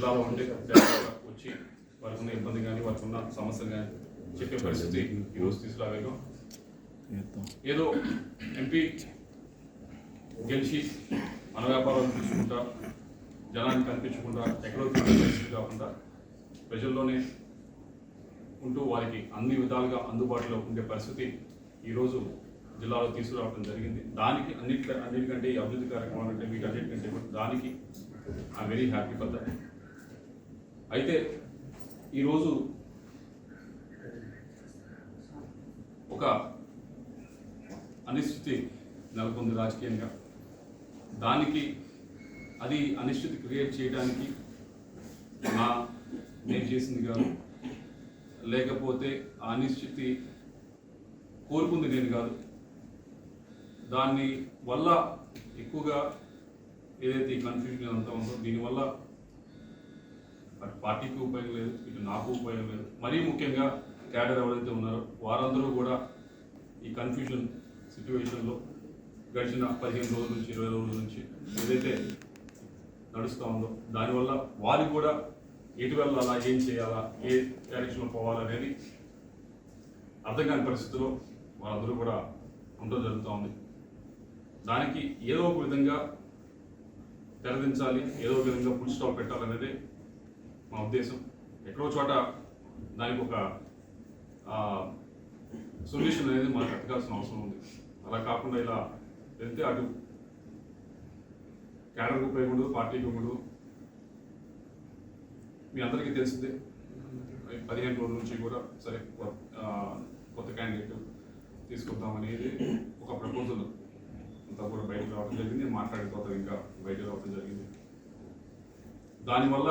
జిల్లాలో ఉండే వచ్చి వారికి ఉన్న ఇబ్బంది కానీ వారికి ఉన్న సమస్యలు కానీ చెప్పే పరిస్థితి ఈరోజు తీసుకురాగలిగాం. ఏదో ఎంపీ గెలిచి మన వ్యాపారాలు చూసుకుంటా జనానికి కనిపించకుండా ఎక్కడో తిరిగే పరిస్థితి కాకుండా ప్రజల్లోనే ఉంటూ వారికి అన్ని విధాలుగా అందుబాటులో ఉండే పరిస్థితి ఈరోజు జిల్లాలో తీసుకురావడం జరిగింది. దానికి అన్నిటికంటే ఈ అభివృద్ధి కార్యక్రమాలు అంటే వీటన్నిటికంటే దానికి I'm very happy for that. అయితే ఈరోజు ఒక అనిశ్చితి నెలకొంది రాజకీయంగా. దానికి అది అనిశ్చితి క్రియేట్ చేయడానికి నేను చేసింది కాదు, లేకపోతే ఆ అనిశ్చితి కోరుకుంది నేను కాదు. దాని వల్ల ఎక్కువగా ఏదైతే ఈ కన్ఫ్యూజన్ అంతా ఉందో దీనివల్ల అటు పార్టీకి ఉపయోగం లేదు, ఇటు నాకు ఉపయోగం లేదు. మరీ ముఖ్యంగా క్యాడర్ ఎవరైతే ఉన్నారో వారందరూ కూడా ఈ కన్ఫ్యూజన్ సిచ్యువేషన్లో గడిచిన 15 రోజుల నుంచి 20 రోజుల నుంచి ఏదైతే నడుస్తూ ఉందో దానివల్ల వారికి కూడా ఎటు వెళ్ళాలా, ఏం చేయాలా, ఏ డైరెక్షన్లో పోవాలనేది అర్థం కాని పరిస్థితిలో వాళ్ళందరూ కూడా ఉండడం జరుగుతూ ఉంది. దానికి ఏదో ఒక విధంగా తెరదించాలి, ఏదో ఒక విధంగా ఫుల్ స్టాప్ పెట్టాలనేదే మా ఉద్దేశం. ఎక్కడో చోట దానికి ఒక సొల్యూషన్ అనేది మనకు ఎత్తకాల్సిన అవసరం ఉంది. అలా కాకుండా ఇలా వెళ్తే అటు క్యాడర్కి ఉపయోగపడదు, పార్టీకి ఉపయోగపడదు. మీ అందరికీ తెలిసిందే 15 రోజుల నుంచి కూడా సరే కొత్త క్యాండిడేట్ తీసుకుందాం అనేది ఒక ప్రపోజల్ అంతా కూడా బయటకు రావడం జరిగింది. మాట్లాడిన తర్వాత ఇంకా బయటకు రావడం జరిగింది. దానివల్ల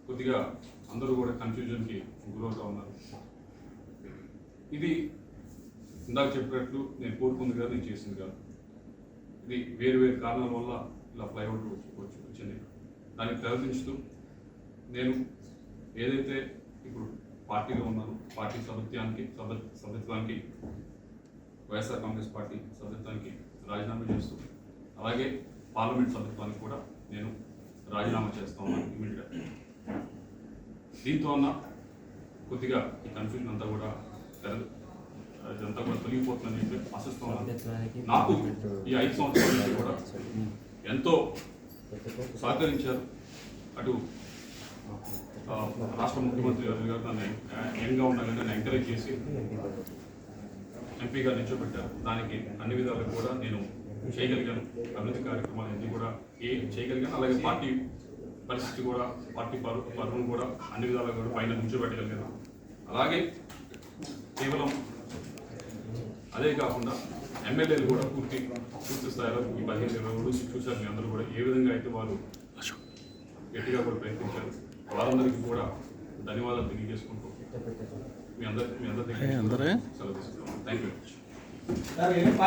కొద్దిగా అందరూ కూడా కన్ఫ్యూజన్కి గురవుతూ ఉన్నారు. ఇది ఇందాక చెప్పినట్లు నేను కోరుకుంది కాదు, నేను చేసింది కాదు. ఇది వేరు వేరు కారణాల వల్ల ఇలా ఫ్లైఓవర్ వచ్చింది. దాన్ని తెరదించుతూ నేను ఏదైతే ఇప్పుడు పార్టీలో ఉన్నానో పార్టీ సభ్యత్వానికి వైఎస్ఆర్ కాంగ్రెస్ పార్టీ సభ్యత్వానికి రాజీనామా చేస్తూ అలాగే పార్లమెంట్ సభ్యత్వానికి కూడా నేను రాజీనామా చేస్తా ఉన్నాను ఇమీడియట్గా. దీంతో అన్న కొద్దిగా ఈ కన్ఫ్యూజన్ అంతా కూడా ఇదంతా కూడా తొలగిపోతుందని చెప్పి ఆశిస్తూ ఉన్నాను. నాకు ఈ 5 సంవత్సరాల నుంచి కూడా ఎంతో సహకరించారు. అటు రాష్ట్ర ముఖ్యమంత్రి గారు నన్ను యంగ్గా ఉన్నాను నన్ను ఎంకరేజ్ చేసి ఎంపీగా నిల్చోబెట్టారు. దానికి అన్ని విధాలుగా కూడా నేను చేయగలిగాను. అభివృద్ధి కార్యక్రమాలు అన్నీ కూడా చేయగలిగాను. అలాగే పార్టీ పరిస్థితి కూడా పార్టీ పరువును కూడా అన్ని విధాలుగా కూడా పైన నిల్చోబెట్టగలిగాను. అలాగే కేవలం అదే కాకుండా ఎమ్మెల్యేలు కూడా పూర్తి స్థాయిలో ఈ 15-20 రోజులు చూశారు. మీ అందరూ కూడా ఏ విధంగా అయితే వాళ్ళు గట్టిగా కూడా ప్రయత్నించారు. వారందరికీ కూడా ధన్యవాదాలు తెలియజేసుకుంటూ మీ అందరి సెలవు తీసుకుంటాం. Thank you very much.